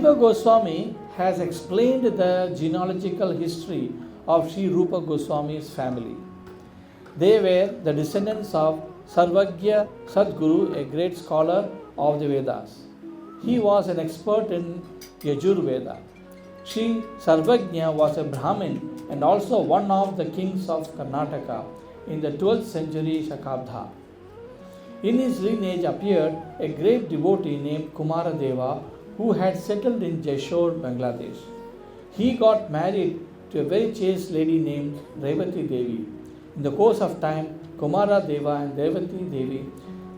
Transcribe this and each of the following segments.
Jiva Goswami has explained the genealogical history of Sri Rupa Goswami's family. They were the descendants of Sarvagya Sadguru, a great scholar of the Vedas. He was an expert in Yajurveda. Sri Sarvagya was a Brahmin and also one of the kings of Karnataka in the 12th century Shakabda. In his lineage appeared a great devotee named Kumaradeva who had settled in Jeshore, Bangladesh. He got married to a very chaste lady named Revati Devi. In the course of time, Kumaradeva and Revati Devi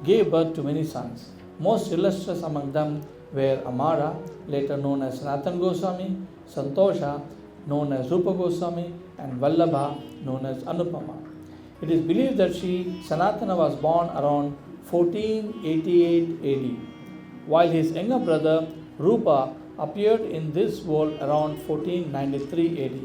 gave birth to many sons. Most illustrious among them were Amara, later known as Sanatana Goswami, Santosha, known as Rupa Goswami, and Vallabha, known as Anupama. It is believed that Sri Sanatana was born around 1488 AD, while his younger brother Rupa appeared in this world around 1493 AD.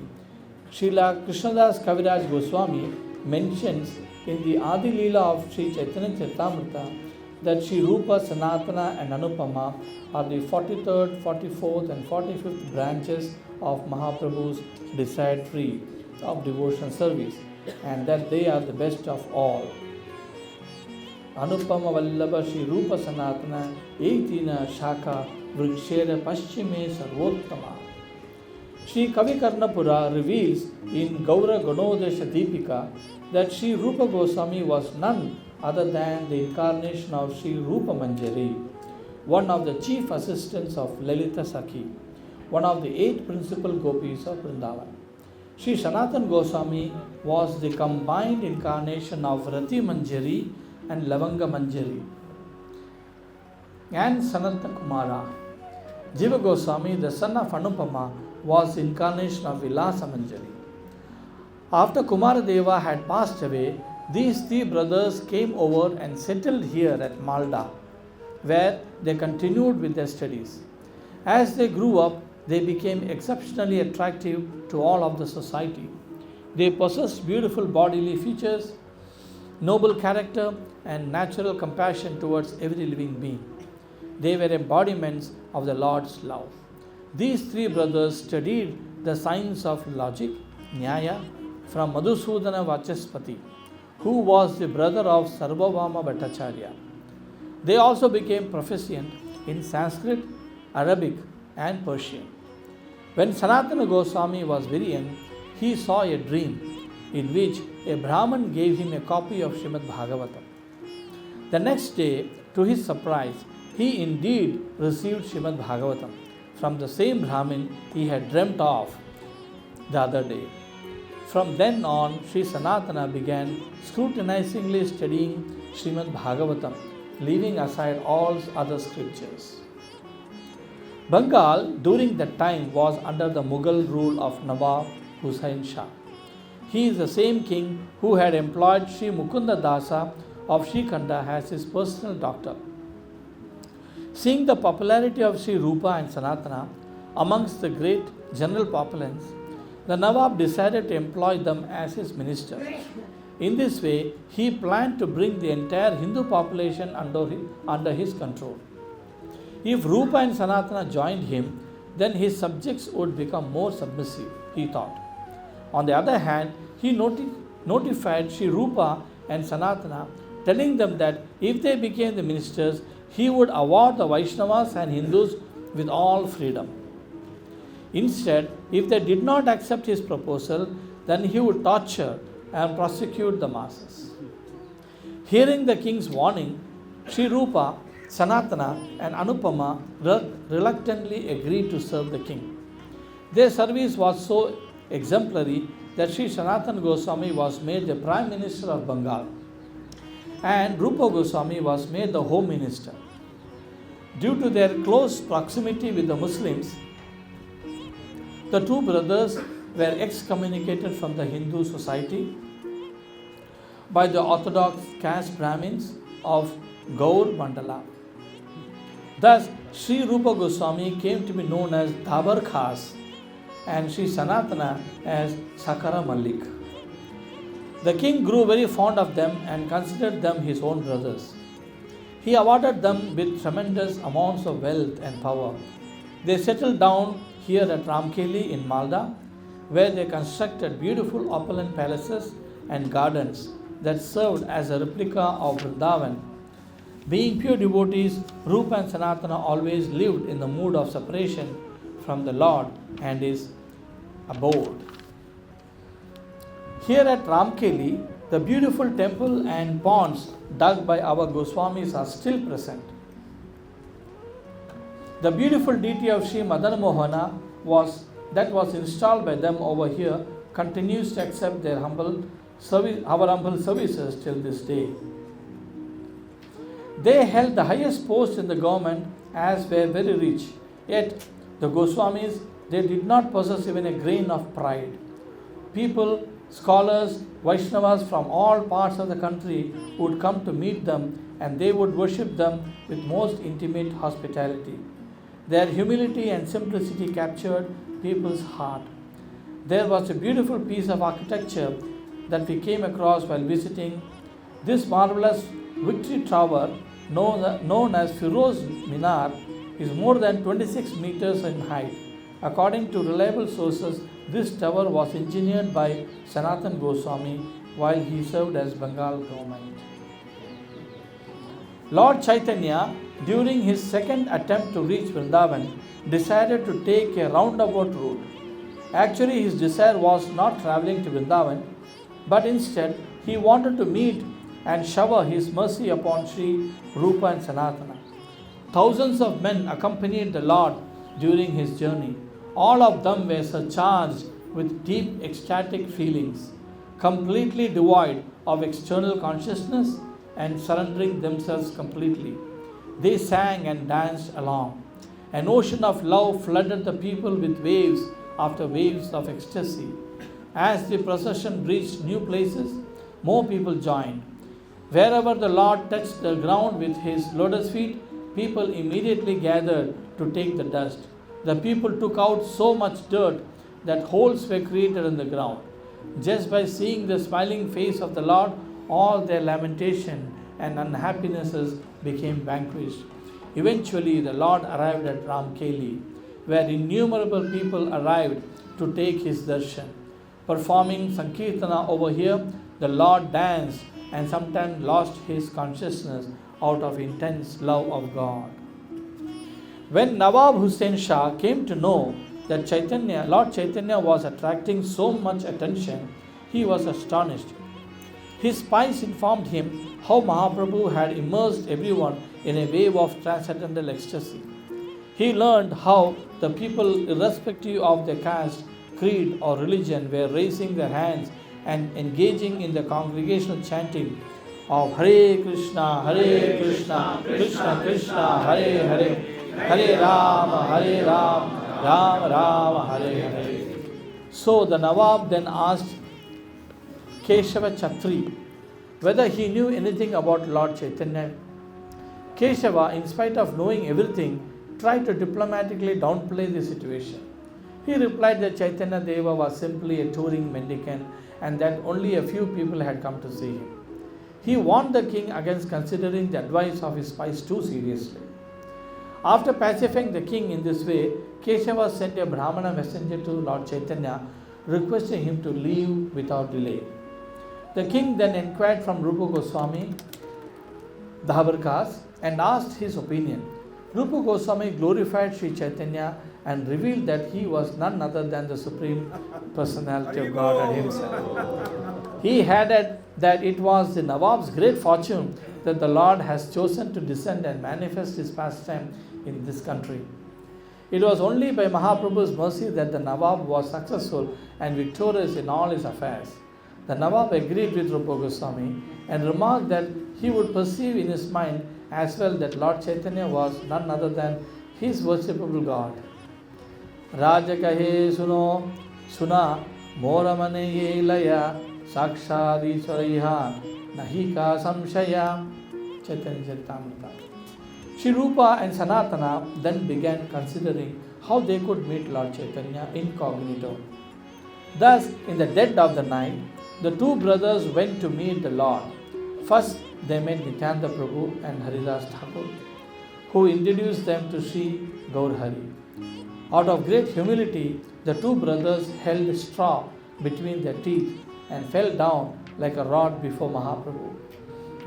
Srila Krishnadas Kaviraj Goswami mentions in the Adi Leela of Sri Chaitanya Charitamrita that Sri Rupa, Sanatana and Anupama are the 43rd, 44th and 45th branches of Mahaprabhu's desired tree of devotion service, and that they are the best of all. Anupama Vallabha Sri Rupa Sanatana Ektina Shaka Vrikshera Paschime Sarvottama. Sri Kavikarnapura reveals in Gaura Ganodesha Deepika that Sri Rupa Goswami was none other than the incarnation of Sri Rupa Manjari, one of the chief assistants of Lalita Sakhi, one of the 8 principal gopis of Vrindavan. Sri Sanatana Goswami was the combined incarnation of Rati Manjari and Lavanga Manjari and Sanatana Kumara. Jiva Goswami, the son of Anupama, was the incarnation of Vilasa Manjari. After Kumaradeva had passed away, these 3 brothers came over and settled here at Malda, where they continued with their studies. As they grew up, they became exceptionally attractive to all of the society. They possessed beautiful bodily features, noble character, and natural compassion towards every living being. They were embodiments of the Lord's love. These 3 brothers studied the science of logic, Nyaya, from Madhusudana Vachaspati, who was the brother of Sarvabhauma Bhattacharya. They also became proficient in Sanskrit, Arabic, and Persian. When Sanatana Goswami was very young, he saw a dream in which a Brahman gave him a copy of Srimad Bhagavatam. The next day, to his surprise, he indeed received Srimad Bhagavatam from the same Brahmin he had dreamt of the other day. From then on, Sri Sanatana began scrutinizingly studying Srimad Bhagavatam, leaving aside all other scriptures. Bengal during that time was under the Mughal rule of Nawab Hussain Shah. He is the same king who had employed Sri Mukunda Dasa of Srikhanda as his personal doctor. Seeing the popularity of Sri Rupa and Sanatana amongst the great general populace, the Nawab decided to employ them as his minister. In this way, he planned to bring the entire Hindu population under his control. If Rupa and Sanatana joined him, then his subjects would become more submissive, he thought. On the other hand, he notified Sri Rupa and Sanatana, telling them that if they became the ministers, he would award the Vaishnavas and Hindus with all freedom. Instead, if they did not accept his proposal, then he would torture and prosecute the masses. Hearing the king's warning, Sri Rupa, Sanatana and Anupama reluctantly agreed to serve the king. Their service was so exemplary that Sri Sanatana Goswami was made the Prime Minister of Bengal and Rupa Goswami was made the Home Minister. Due to their close proximity with the Muslims, the 2 brothers were excommunicated from the Hindu society by the orthodox caste Brahmins of Gaura Mandala. Thus, Sri Rupa Goswami came to be known as Dhabar Khas and Sri Sanatana as Sakara Malik. The king grew very fond of them and considered them his own brothers. He awarded them with tremendous amounts of wealth and power. They settled down here at Ramkeli in Malda, where they constructed beautiful opulent palaces and gardens that served as a replica of Vrindavan. Being pure devotees, Rupa and Sanatana always lived in the mood of separation from the Lord and his abode. Here at Ramkeli, the beautiful temple and ponds dug by our Goswamis are still present. The beautiful deity of Sri Madana Mohana was installed by them over here continues to accept their humble services till this day. They held the highest post in the government as were very rich, yet the Goswamis, they did not possess even a grain of pride. People, scholars, Vaishnavas from all parts of the country would come to meet them and they would worship them with most intimate hospitality. Their humility and simplicity captured people's heart. There was a beautiful piece of architecture that we came across while visiting. This marvelous victory tower, known as Firoz Minar, is more than 26 meters in height. According to reliable sources, this tower was engineered by Sanatana Goswami while he served as Bengal government. Lord Chaitanya, during his second attempt to reach Vrindavan, decided to take a roundabout route. Actually, his desire was not traveling to Vrindavan, but instead he wanted to meet and shower his mercy upon Sri Rupa and Sanatana. Thousands of men accompanied the Lord during his journey. All of them were surcharged with deep ecstatic feelings, completely devoid of external consciousness and surrendering themselves completely. They sang and danced along. An ocean of love flooded the people with waves after waves of ecstasy. As the procession reached new places, more people joined. Wherever the Lord touched the ground with his lotus feet, people immediately gathered to take the dust. The people took out so much dirt that holes were created in the ground. Just by seeing the smiling face of the Lord, all their lamentation and unhappinesses became vanquished. Eventually, the Lord arrived at Ramkeli, where innumerable people arrived to take his darshan. Performing Sankirtana over here, the Lord danced and sometimes lost his consciousness out of intense love of God. When Nawab Hussain Shah came to know that Lord Chaitanya was attracting so much attention, he was astonished. His spies informed him how Mahaprabhu had immersed everyone in a wave of transcendental ecstasy. He learned how the people, irrespective of their caste, creed, or religion, were raising their hands and engaging in the congregational chanting of Hare Krishna, Krishna Krishna, Hare Hare, Hare Rama, Rama Rama, Hare Hare. So the Nawab then asked Keshava Chatri whether he knew anything about Lord Chaitanya. Keshava, in spite of knowing everything, tried to diplomatically downplay the situation. He replied that Chaitanya Deva was simply a touring mendicant and that only a few people had come to see him. He warned the king against considering the advice of his spies too seriously. After pacifying the king in this way, Keshava sent a Brahmana messenger to Lord Chaitanya, requesting him to leave without delay. The king then inquired from Rupa Goswami, the Habarkas, and asked his opinion. Rupa Goswami glorified Sri Chaitanya and revealed that he was none other than the Supreme Personality of God himself. He added that it was the Nawab's great fortune that the Lord has chosen to descend and manifest his pastime in this country. It was only by Mahaprabhu's mercy that the Nawab was successful and victorious in all his affairs. The Nawab agreed with Rupa Goswami and remarked that he would perceive in his mind as well that Lord Chaitanya was none other than his worshipable God. Raja kahe suno suna mora mane ye laya sakshadi swaraiha nahika samshaya. Chaitanya Charitamrita. Sri Rupa and Sanatana then began considering how they could meet Lord Chaitanya incognito. Thus, in the dead of the night, the two brothers went to meet the Lord. First, they met Nityananda Prabhu and Haridas Thakur. who introduced them to Sri Gaurhari. Out of great humility, the two brothers held straw between their teeth and fell down like a rod before Mahaprabhu.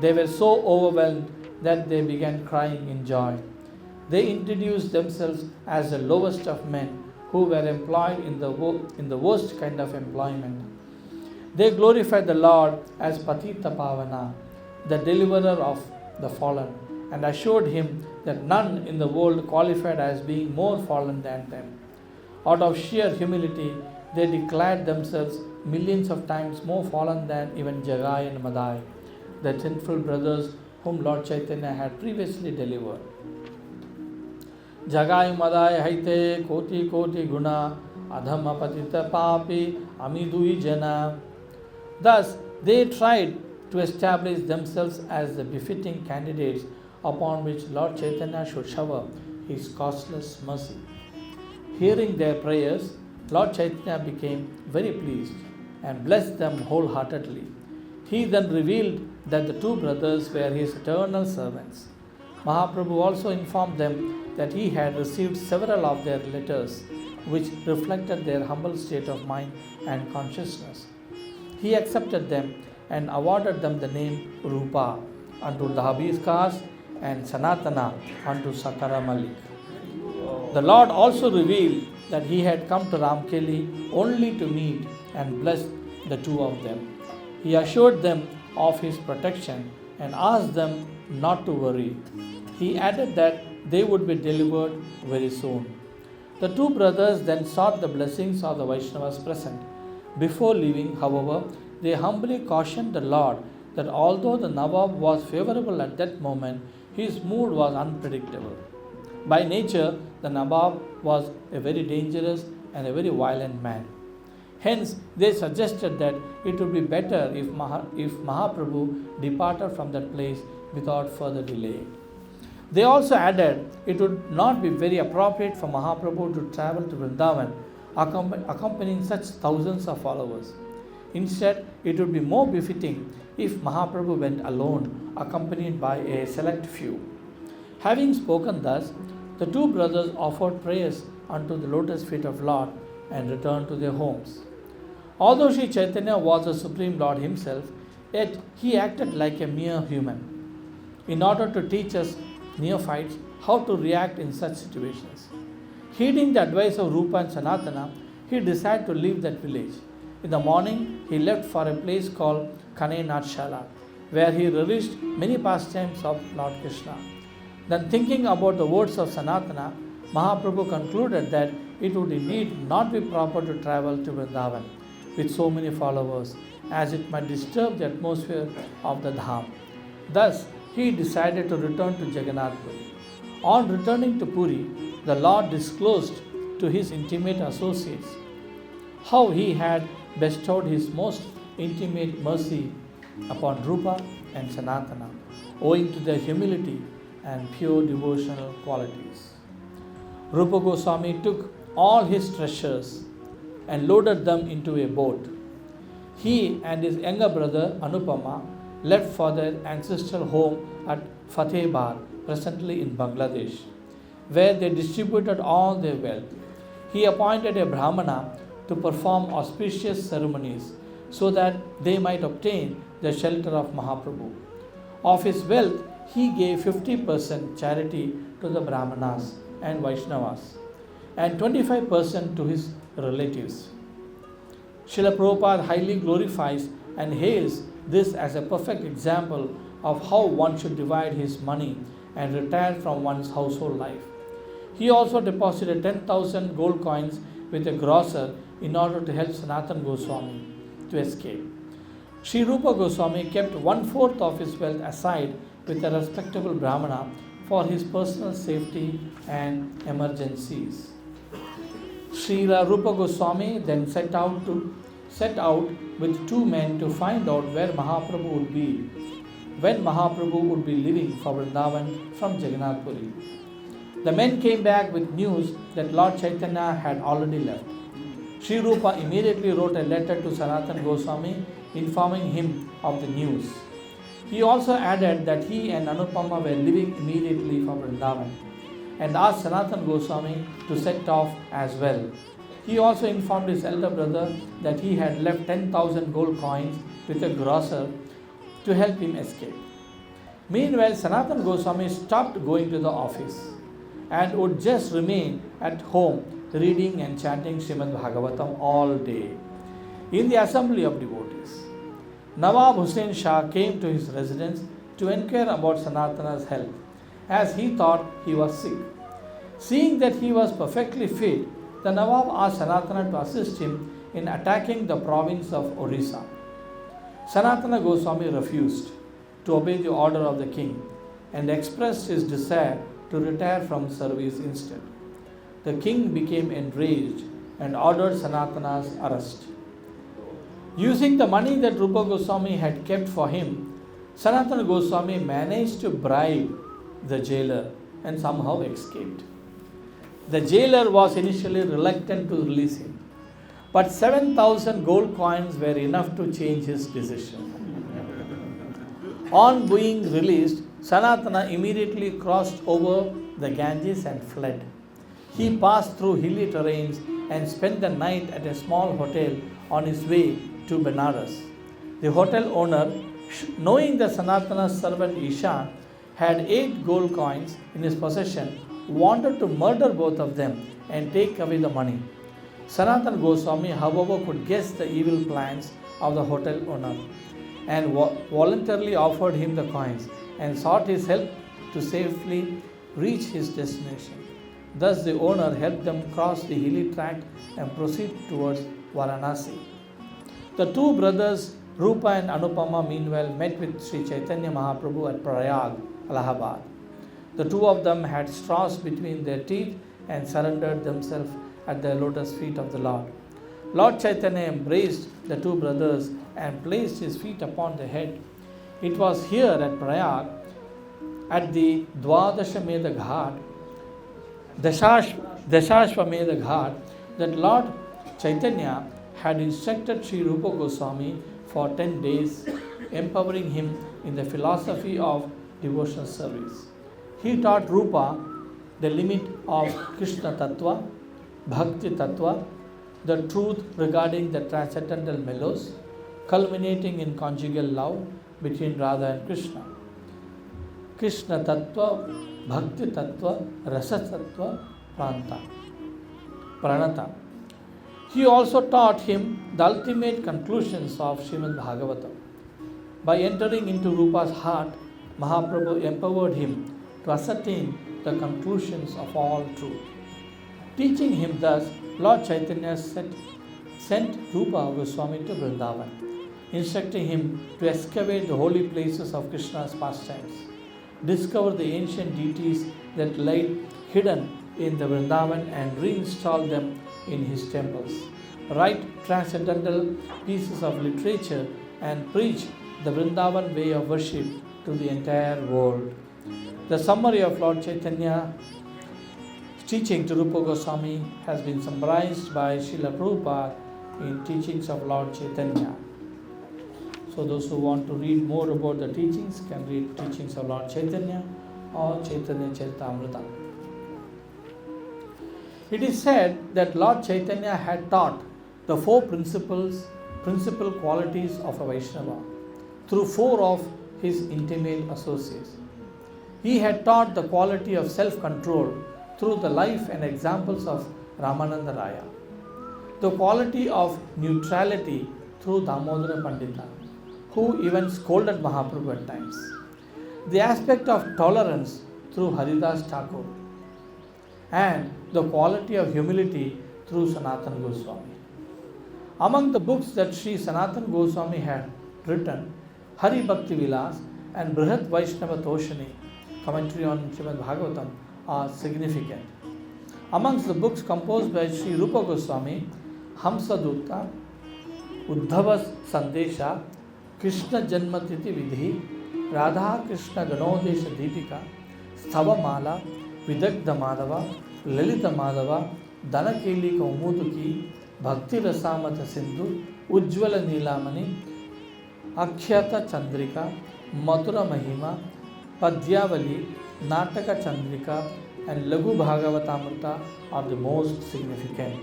They were so overwhelmed that they began crying in joy. They introduced themselves as the lowest of men who were employed in the worst kind of employment. They glorified the Lord as Patita Pavana, the deliverer of the fallen, and assured him that none in the world qualified as being more fallen than them. Out of sheer humility, they declared themselves millions of times more fallen than even Jagai and Madai, the sinful brothers whom Lord Chaitanya had previously delivered. Jagai Madai haite koti koti guna adhama patita papi amidui jana. Thus, they tried to establish themselves as the befitting candidates upon which Lord Chaitanya should shower his costless mercy. Hearing their prayers, Lord Chaitanya became very pleased and blessed them wholeheartedly. He then revealed that the two brothers were his eternal servants. Mahaprabhu also informed them that he had received several of their letters which reflected their humble state of mind and consciousness. He accepted them and awarded them the name Rupa unto Dahabiskas and Sanatana unto Sakara Malik. The Lord also revealed that he had come to Ramkeli only to meet and bless the two of them. He assured them of his protection and asked them not to worry. He added that they would be delivered very soon. The two brothers then sought the blessings of the Vaishnavas present. Before leaving, however, they humbly cautioned the Lord that although the Nawab was favorable at that moment, his mood was unpredictable. By nature, the Nawab was a very dangerous and a very violent man. Hence, they suggested that it would be better if Mahaprabhu departed from that place without further delay. They also added it would not be very appropriate for Mahaprabhu to travel to Vrindavan accompanying such thousands of followers. Instead, it would be more befitting if Mahaprabhu went alone, accompanied by a select few. Having spoken thus, the two brothers offered prayers unto the lotus feet of Lord and returned to their homes. Although Sri Chaitanya was the Supreme Lord himself, yet he acted like a mere human, in order to teach us neophytes how to react in such situations. Heeding the advice of Rupa and Sanatana, he decided to leave that village. In the morning, he left for a place called Kane Natshala, where he relished many pastimes of Lord Krishna. Then, thinking about the words of Sanatana, Mahaprabhu concluded that it would indeed not be proper to travel to Vrindavan with so many followers, as it might disturb the atmosphere of the Dham. Thus, he decided to return to Jagannath Puri. On returning to Puri, the Lord disclosed to his intimate associates how he had bestowed his most intimate mercy upon Rupa and Sanatana, owing to their humility and pure devotional qualities. Rupa Goswami took all his treasures and loaded them into a boat. He and his younger brother Anupama left for their ancestral home at Fatehbar, presently in Bangladesh, where they distributed all their wealth. He appointed a Brahmana to perform auspicious ceremonies so that they might obtain the shelter of Mahaprabhu. Of his wealth, he gave 50% charity to the Brahmanas and Vaishnavas and 25% to his relatives. Srila Prabhupada highly glorifies and hails this as a perfect example of how one should divide his money and retire from one's household life. He also deposited 10,000 gold coins with a grocer in order to help Sanatana Goswami to escape. Sri Rupa Goswami kept 1/4 of his wealth aside with a respectable Brahmana for his personal safety and emergencies. Srila Rupa Goswami then set out with two men to find out where Mahaprabhu would be when Mahaprabhu would be leaving for Vrindavan from Jagannath Puri. The men came back with news that Lord Chaitanya had already left. Sri Rupa immediately wrote a letter to Sanatana Goswami informing him of the news. He also added that he and Anupama were living immediately from Vrindavan and asked Sanatana Goswami to set off as well. He also informed his elder brother that he had left 10,000 gold coins with a grocer to help him escape. Meanwhile, Sanatana Goswami stopped going to the office and would just remain at home reading and chanting Srimad Bhagavatam all day in the assembly of devotees. Nawab Hussain Shah came to his residence to inquire about Sanatana's health, as he thought he was sick. Seeing that he was perfectly fit, the Nawab asked Sanatana to assist him in attacking the province of Orissa. Sanatana Goswami refused to obey the order of the king and expressed his desire to retire from service instead. The king became enraged and ordered Sanatana's arrest. Using the money that Rupa Goswami had kept for him, Sanatana Goswami managed to bribe the jailer and somehow escaped. The jailer was initially reluctant to release him, but 7,000 gold coins were enough to change his decision. On being released, Sanatana immediately crossed over the Ganges and fled. He passed through hilly terrains and spent the night at a small hotel on his way to Benares. The hotel owner, knowing that Sanatana's servant Ishan had 8 gold coins in his possession, wanted to murder both of them and take away the money. Sanatana Goswami, however, could guess the evil plans of the hotel owner and voluntarily offered him the coins and sought his help to safely reach his destination. Thus, the owner helped them cross the hilly tract and proceed towards Varanasi. The two brothers, Rupa and Anupama, meanwhile met with Sri Chaitanya Mahaprabhu at Prayag, Allahabad. The two of them had straws between their teeth and surrendered themselves at the lotus feet of the Lord. Lord Chaitanya embraced the two brothers and placed his feet upon their head. It was here at Prayag, at the Dwadashamedha Ghat, Dashashvamedha Ghat, that Lord Chaitanya had instructed Sri Rupa Goswami for 10 days, empowering him in the philosophy of devotional service. He taught Rupa the limit of Krishna Tattva, Bhakti Tattva, the truth regarding the transcendental mellows, culminating in conjugal love between Radha and Krishna. Krishna Tattva, Bhakti Tattva, Rasa Tattva, Pranata. He also taught him the ultimate conclusions of Srimad Bhagavatam. By entering into Rupa's heart, Mahaprabhu empowered him to ascertain the conclusions of all truth. Teaching him thus, Lord Chaitanya sent Rupa Goswami to Vrindavan, instructing him to excavate the holy places of Krishna's pastimes, discover the ancient deities that lay hidden in the Vrindavan and reinstall them in his temples, write transcendental pieces of literature and preach the Vrindavan way of worship to the entire world. The summary of Lord Chaitanya's teaching to Rupa Goswami has been summarized by Srila Rupa in Teachings of Lord Chaitanya. So those who want to read more about the teachings can read Teachings of Lord Chaitanya or Chaitanya Charitamrita. It is said that Lord Chaitanya had taught the 4 principal qualities of a Vaishnava through 4 of his intimate associates. He had taught the quality of self-control through the life and examples of Ramananda Raya, the quality of neutrality through Damodara Pandita, who even scolded Mahaprabhu at times, the aspect of tolerance through Haridas Thakur, and the quality of humility through Sanatana Goswami. Among the books that Sri Sanatana Goswami had written, Hari Bhakti Vilas and Brihat Vaishnava Toshani, commentary on Srimad Bhagavatam, are significant. Amongst the books composed by Sri Rupa Goswami, Hamsa Dutta, Uddhava Sandesha, Krishna Janmatiti Vidhi, Radha Krishna Ganodesha Deepika, Sthava Mala, Vidagdha Madhava, Lalita Madhava, Danakeli Kaumuduki, Bhakti Rasamata Sindhu, Ujjvala Nilamani, Akhyata Chandrika, Mathura Mahima, Padyavali, Nataka Chandrika, and Lagu Bhagavatamrita are the most significant.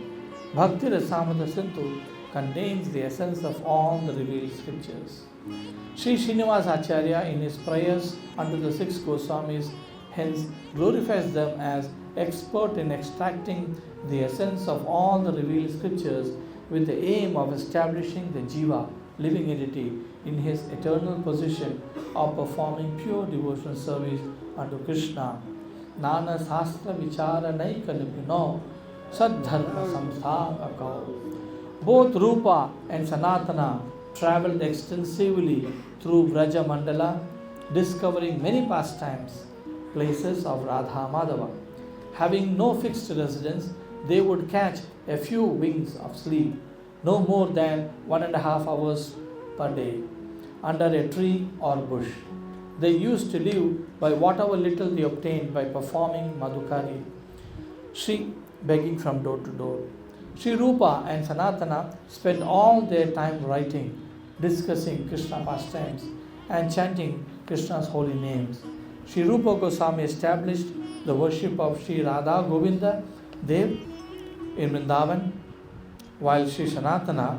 Bhakti Rasamrita Sindhu contains the essence of all the revealed scriptures. Sri Srinivasa Acharya in his prayers unto the six Goswamis hence glorifies them as expert in extracting the essence of all the revealed scriptures with the aim of establishing the Jiva, living entity, in his eternal position of performing pure devotional service unto Krishna. Nana Sastra Vichara Naikanipino Sadharma Samsthavakao. Both Rupa and Sanatana travelled extensively through Braja Mandala, discovering many pastimes, places of Radha Madhava. Having no fixed residence, they would catch a few winks of sleep, no more than 1.5 hours per day, under a tree or bush. They used to live by whatever little they obtained by performing Madhukari, Sri begging from door to door. Sri Rupa and Sanatana spent all their time writing, discussing Krishna pastimes, and chanting Krishna's holy names. Sri Rupa Goswami established the worship of Sri Radha Govinda Dev in Vrindavan, while Sri Sanatana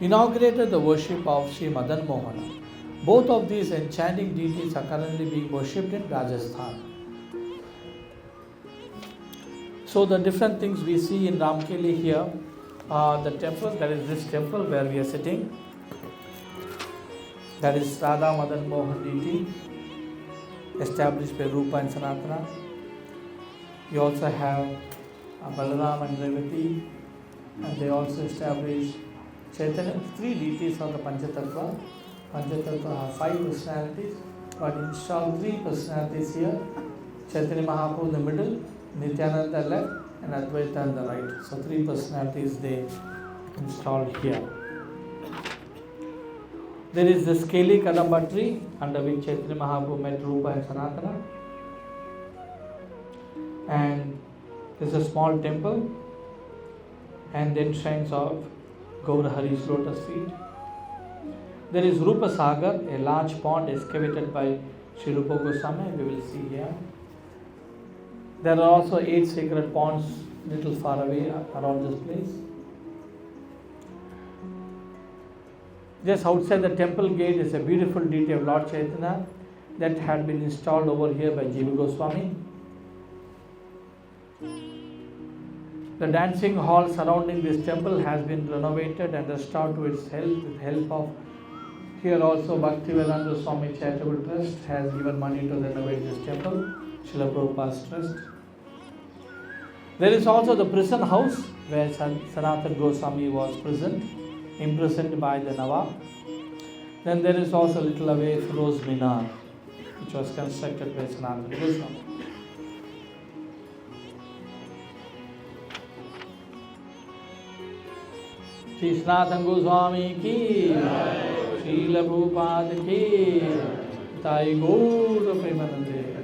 inaugurated the worship of Sri Madan Mohana. Both of these enchanting deities are currently being worshipped in Rajasthan. So the different things we see in Ramkeli here, the temple, that is this temple where we are sitting, that is Radha Madan Mohan deity, established by Rupa and Sanatana. You also have Balaram and Revati, and they also established Chaitanya. 3 deities of the Panchatattva. Panchatattva have 5 personalities, but installed 3 personalities here. Chaitanya Mahaprabhu in the middle, Nityananda left, and Advaita on the right. So 3 personalities they installed here. There is the scaly Kadamba tree under which Chaitanya Mahaprabhu met Rupa and Sanatana. And there is a small temple and then shrines of Gaura Hari's lotus feet. There is Rupa Sagar, a large pond excavated by Sri Rupa Goswami, we will see here. There are also 8 sacred ponds little far away around this place. Just outside the temple gate is a beautiful deity of Lord Chaitanya that had been installed over here by Jiva Goswami. The dancing hall surrounding this temple has been renovated and restored to its health with help of. Here also Bhaktivedanta Swami Charitable Trust has given money to renovate this temple, Srila Prabhupada's trust. There is also the prison house where Sanatana Goswami was imprisoned by the Nawab. Then there is also a little away Firoz Minar, which was constructed by Sanatana Goswami. Sri Sanatana Goswami ki, Srila Prabhupada ki, Jai Gaura Mandal Parikrama.